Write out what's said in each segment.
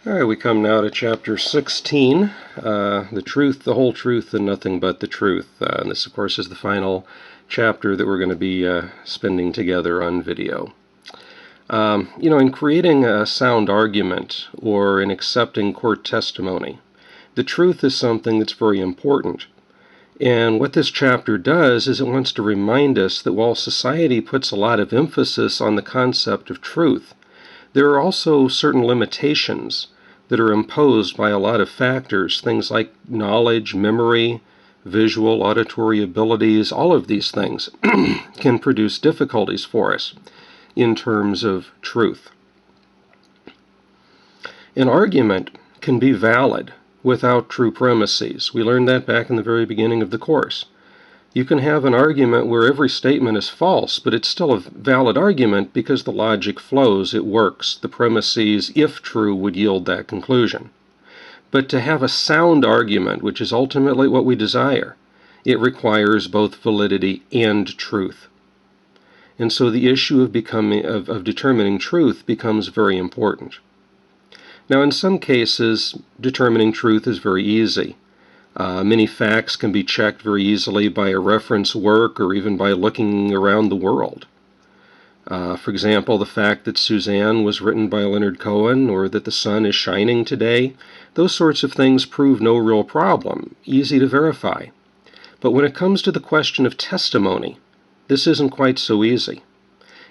All right, we come now to chapter 16, the truth, the whole truth, and nothing but the truth. And this, of course, is the final chapter that we're going to be spending together on video. In creating a sound argument or in accepting court testimony, the truth is something that's very important. And what this chapter does is it wants to remind us that while society puts a lot of emphasis on the concept of truth, there are also certain limitations that are imposed by a lot of factors, things like knowledge, memory, visual, auditory abilities. All of these things can produce difficulties for us in terms of truth. An argument can be valid without true premises. We learned that back in the very beginning of the course. You can have an argument where every statement is false, but it's still a valid argument because the logic flows, it works. The premises, if true, would yield that conclusion. But to have a sound argument, which is ultimately what we desire, it requires both validity and truth. And so the issue of determining truth becomes very important. Now, in some cases, determining truth is very easy. Many facts can be checked very easily by a reference work or even by looking around the world. For example, the fact that Suzanne was written by Leonard Cohen or that the sun is shining today, those sorts of things prove no real problem, easy to verify. But when it comes to the question of testimony, this isn't quite so easy.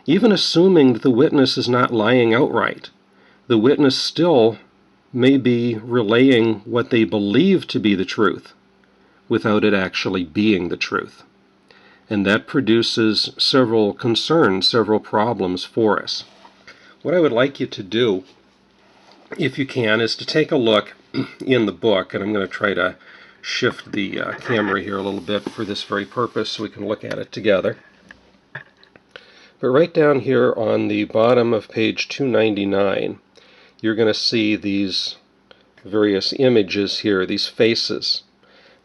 Even assuming that the witness is not lying outright, the witness still may be relaying what they believe to be the truth without it actually being the truth. And that produces several concerns, several problems for us. What I would like you to do, if you can, is to take a look in the book, and I'm going to try to shift the camera here a little bit for this very purpose so we can look at it together. But right down here on the bottom of page 299, you're going to see these various images here, these faces.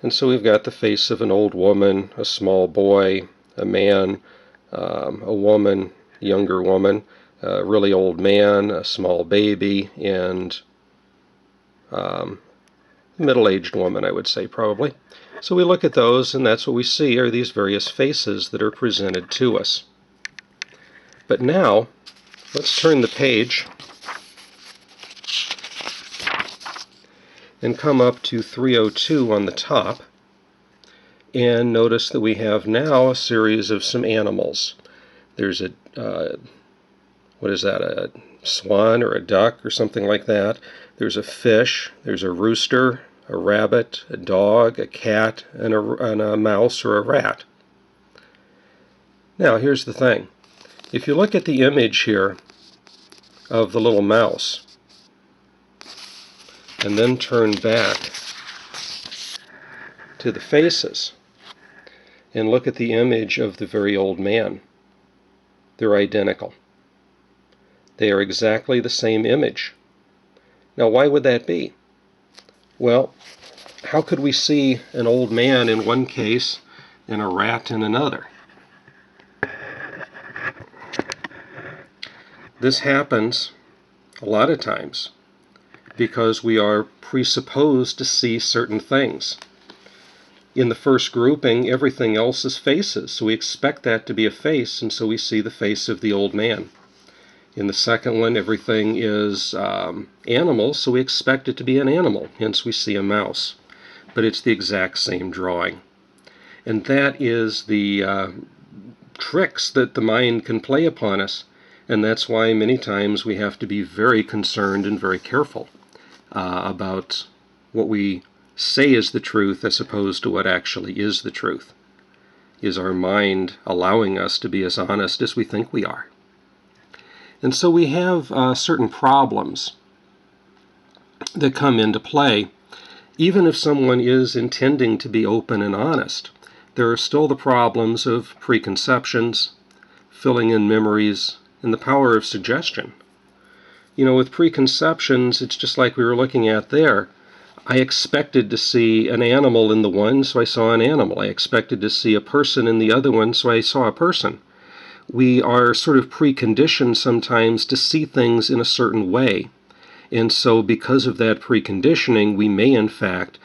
And so we've got the face of an old woman, a small boy, a man, a woman, younger woman, a really old man, a small baby, and a middle-aged woman, I would say, probably. So we look at those, and that's what we see are these various faces that are presented to us. But now, let's turn the page and come up to 302 on the top, and notice that we have now a series of some animals. There's a, what is that, a swan or a duck or something like that. There's a fish, there's a rooster, a rabbit, a dog, a cat, and a mouse or a rat. Now here's the thing. If you look at the image here of the little mouse, and then turn back to the faces and look at the image of the very old man, they're identical. They are exactly the same image. Now, why would that be? Well, how could we see an old man in one case and a rat in another? This happens a lot of times because we are presupposed to see certain things. In the first grouping, everything else is faces, so we expect that to be a face, and so we see the face of the old man. In the second one, everything is animals, so we expect it to be an animal, hence we see a mouse. But it's the exact same drawing. And that is the tricks that the mind can play upon us, and that's why many times we have to be very concerned and very careful about what we say is the truth as opposed to what actually is the truth. Is our mind allowing us to be as honest as we think we are? And so we have certain problems that come into play. Even if someone is intending to be open and honest, there are still the problems of preconceptions, filling in memories, and the power of suggestion. With preconceptions, it's just like we were looking at there. I expected to see an animal in the one, so I saw an animal. I expected to see a person in the other one, so I saw a person. We are sort of preconditioned sometimes to see things in a certain way. And so because of that preconditioning, we may in fact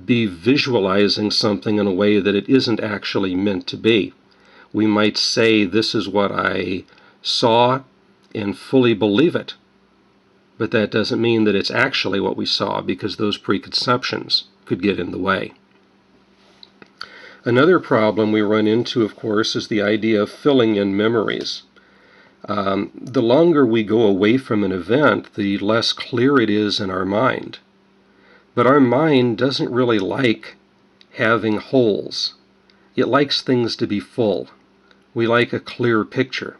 be visualizing something in a way that it isn't actually meant to be. We might say, this is what I saw, and fully believe it. But that doesn't mean that it's actually what we saw, because those preconceptions could get in the way. Another problem we run into, of course, is the idea of filling in memories. The longer we go away from an event, the less clear it is in our mind. But our mind doesn't really like having holes. It likes things to be full. We like a clear picture.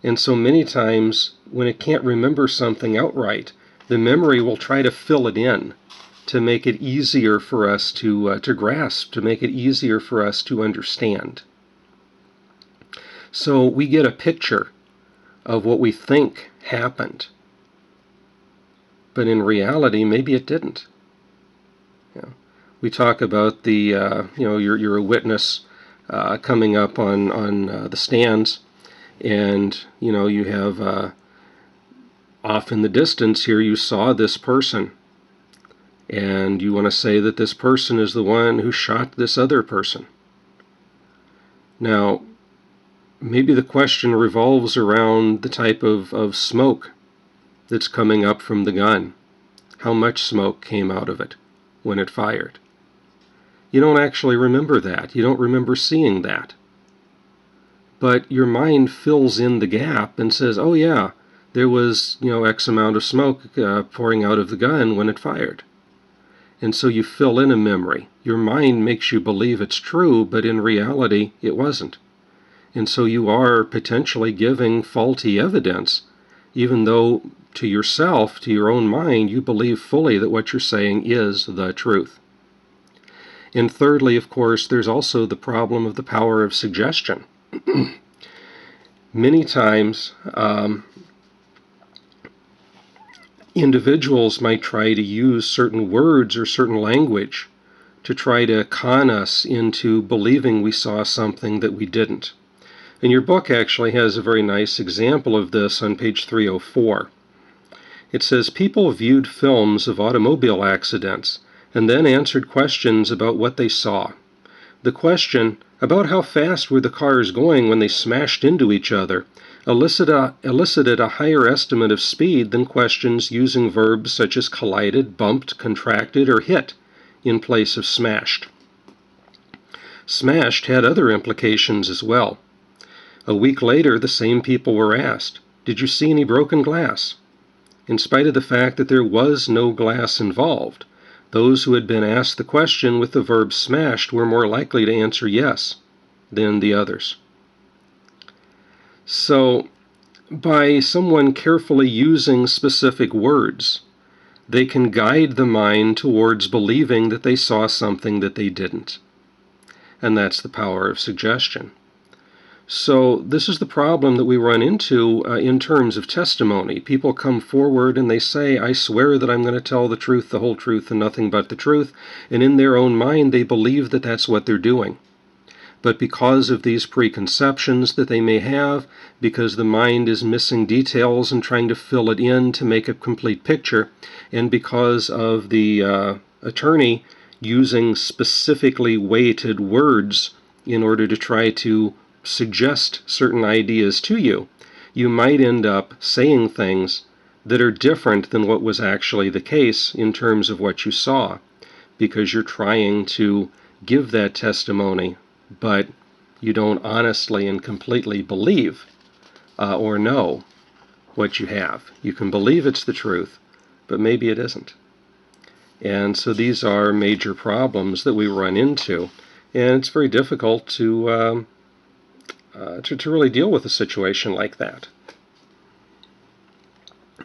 And so many times, when it can't remember something outright, the memory will try to fill it in to make it easier for us to grasp, to make it easier for us to understand. So we get a picture of what we think happened, but in reality, maybe it didn't. We talk about the, you're a witness coming up on the stands, and you have off in the distance here, you saw this person, and you want to say that this person is the one who shot this other person. Now, maybe the question revolves around the type of smoke that's coming up from the gun. How much smoke came out of it when it fired? You don't actually remember that. You don't remember seeing that. But your mind fills in the gap and says, oh yeah, there was, X amount of smoke pouring out of the gun when it fired. And so you fill in a memory. Your mind makes you believe it's true, but in reality, it wasn't. And so you are potentially giving faulty evidence, even though to yourself, to your own mind, you believe fully that what you're saying is the truth. And thirdly, of course, there's also the problem of the power of suggestion. Many times, individuals might try to use certain words or certain language to try to con us into believing we saw something that we didn't. And your book actually has a very nice example of this on page 304. It says, people viewed films of automobile accidents and then answered questions about what they saw. The question about how fast were the cars going when they smashed into each other elicited a higher estimate of speed than questions using verbs such as collided, bumped, contracted, or hit in place of smashed. Smashed had other implications as well. A week later, the same people were asked, did you see any broken glass? In spite of the fact that there was no glass involved, those who had been asked the question with the verb smashed were more likely to answer yes than the others. So, by someone carefully using specific words, they can guide the mind towards believing that they saw something that they didn't. And that's the power of suggestion. So this is the problem that we run into in terms of testimony. People come forward and they say, I swear that I'm going to tell the truth, the whole truth, and nothing but the truth. And in their own mind, they believe that that's what they're doing. But because of these preconceptions that they may have, because the mind is missing details and trying to fill it in to make a complete picture, and because of the attorney using specifically weighted words in order to try to suggest certain ideas to you, you might end up saying things that are different than what was actually the case in terms of what you saw, because you're trying to give that testimony, but you don't honestly and completely believe or know what you have. You can believe it's the truth, but maybe it isn't. And so these are major problems that we run into, and it's very difficult to really deal with a situation like that.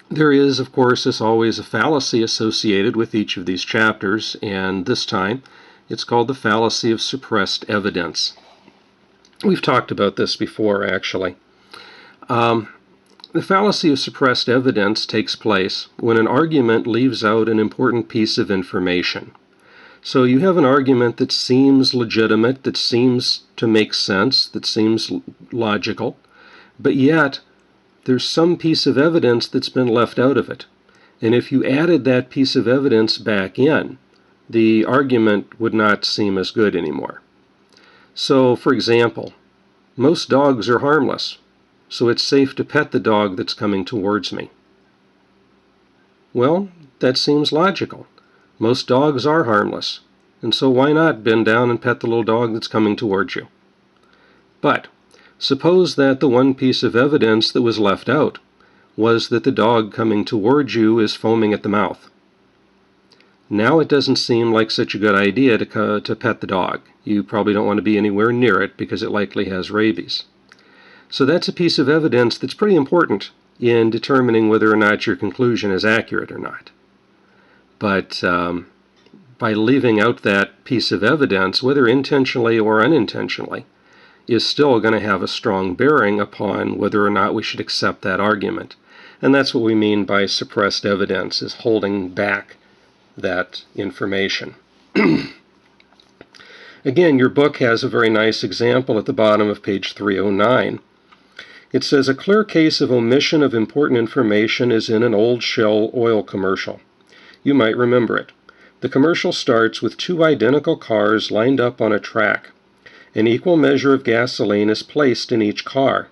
There is, of course, as always, a fallacy associated with each of these chapters, and this time it's called the fallacy of suppressed evidence. We've talked about this before, actually. The fallacy of suppressed evidence takes place when an argument leaves out an important piece of information. So you have an argument that seems legitimate, that seems to make sense, that seems logical, but yet there's some piece of evidence that's been left out of it. And if you added that piece of evidence back in, the argument would not seem as good anymore. So, for example, most dogs are harmless, so it's safe to pet the dog that's coming towards me. Well, that seems logical. Most dogs are harmless, and so why not bend down and pet the little dog that's coming towards you? But suppose that the one piece of evidence that was left out was that the dog coming towards you is foaming at the mouth. Now it doesn't seem like such a good idea to pet the dog. You probably don't want to be anywhere near it because it likely has rabies. So that's a piece of evidence that's pretty important in determining whether or not your conclusion is accurate or not. But by leaving out that piece of evidence, whether intentionally or unintentionally, is still going to have a strong bearing upon whether or not we should accept that argument. And that's what we mean by suppressed evidence, is holding back that information. Again, your book has a very nice example at the bottom of page 309. It says, a clear case of omission of important information is in an old Shell oil commercial. You might remember it. The commercial starts with two identical cars lined up on a track. An equal measure of gasoline is placed in each car.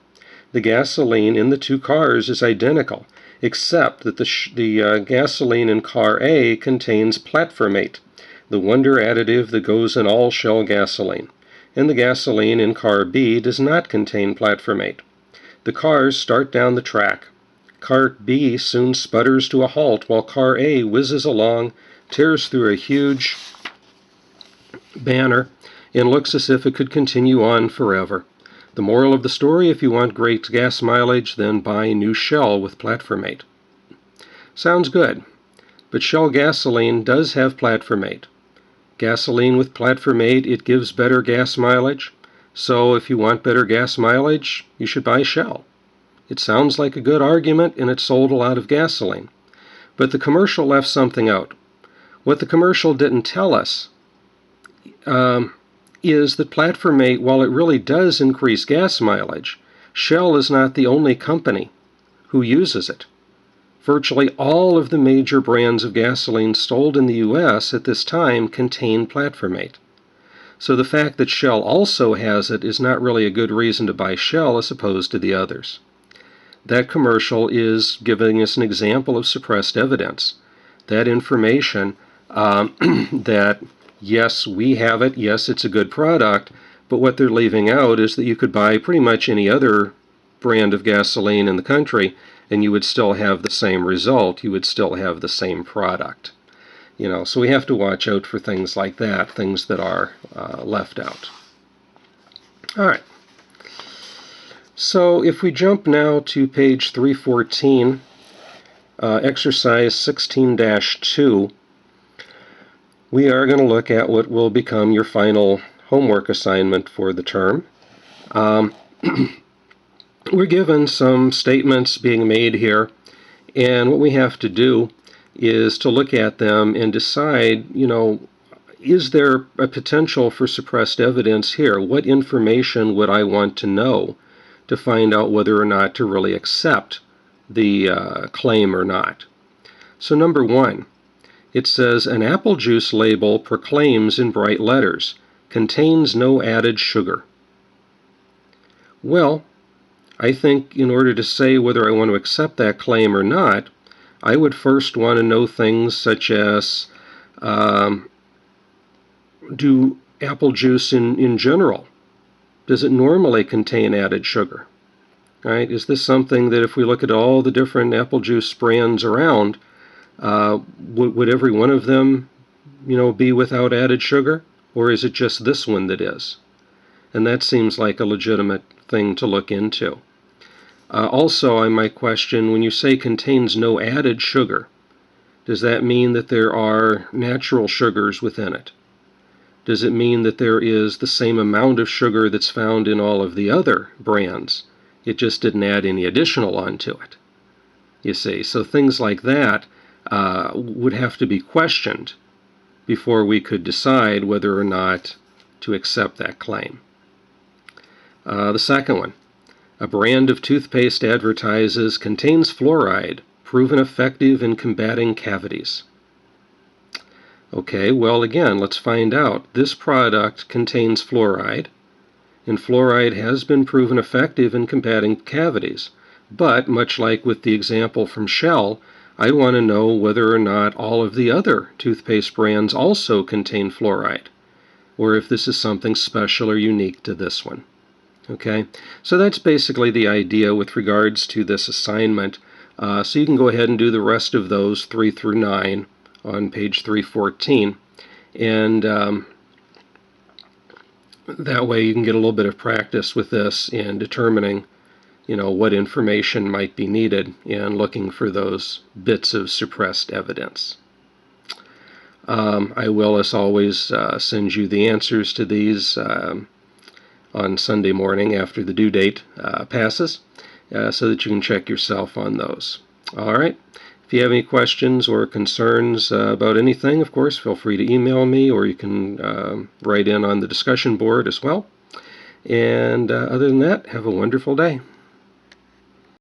The gasoline in the two cars is identical, except that the gasoline in car A contains platformate, the wonder additive that goes in all Shell gasoline, and the gasoline in car B does not contain platformate. The cars start down the track. Car B soon sputters to a halt while car A whizzes along, tears through a huge banner, and looks as if it could continue on forever. The moral of the story, if you want great gas mileage, then buy new Shell with platformate. Sounds good, but Shell gasoline does have platformate. Gasoline with platformate, it gives better gas mileage, so if you want better gas mileage, you should buy Shell. It sounds like a good argument, and it sold a lot of gasoline. But the commercial left something out. What the commercial didn't tell us is that platformate, while it really does increase gas mileage, Shell is not the only company who uses it. Virtually all of the major brands of gasoline sold in the U.S. at this time contain platformate. So the fact that Shell also has it is not really a good reason to buy Shell as opposed to the others. That commercial is giving us an example of suppressed evidence. That information that yes, we have it, yes, it's a good product, but what they're leaving out is that you could buy pretty much any other brand of gasoline in the country and you would still have the same result, you would still have the same product. So we have to watch out for things like that, things that are left out. All right. So if we jump now to page 314, exercise 16-2, we are going to look at what will become your final homework assignment for the term. We're given some statements being made here, and what we have to do is to look at them and decide, is there a potential for suppressed evidence here? What information would I want to know to find out whether or not to really accept the claim or not? So number one, it says, an apple juice label proclaims in bright letters, contains no added sugar. Well, I think in order to say whether I want to accept that claim or not, I would first want to know things such as, do apple juice in general, does it normally contain added sugar? Right? Is this something that if we look at all the different apple juice brands around, would every one of them, be without added sugar? Or is it just this one that is? And that seems like a legitimate thing to look into. Also, I might question, when you say contains no added sugar, does that mean that there are natural sugars within it? Does it mean that there is the same amount of sugar that's found in all of the other brands? It just didn't add any additional onto it. You see, so things like that would have to be questioned before we could decide whether or not to accept that claim. The second one, A brand of toothpaste advertises contains fluoride, proven effective in combating cavities. Okay, well again, let's find out. This product contains fluoride, and fluoride has been proven effective in combating cavities. But, much like with the example from Shell, I want to know whether or not all of the other toothpaste brands also contain fluoride, or if this is something special or unique to this one. Okay, so that's basically the idea with regards to this assignment. So you can go ahead and do the rest of those 3 through 9 on page 314, and that way you can get a little bit of practice with this in determining, what information might be needed and looking for those bits of suppressed evidence. I will, as always, send you the answers to these on Sunday morning after the due date passes, so that you can check yourself on those. All right. If you have any questions or concerns about anything, of course, feel free to email me, or you can write in on the discussion board as well. And other than that, have a wonderful day.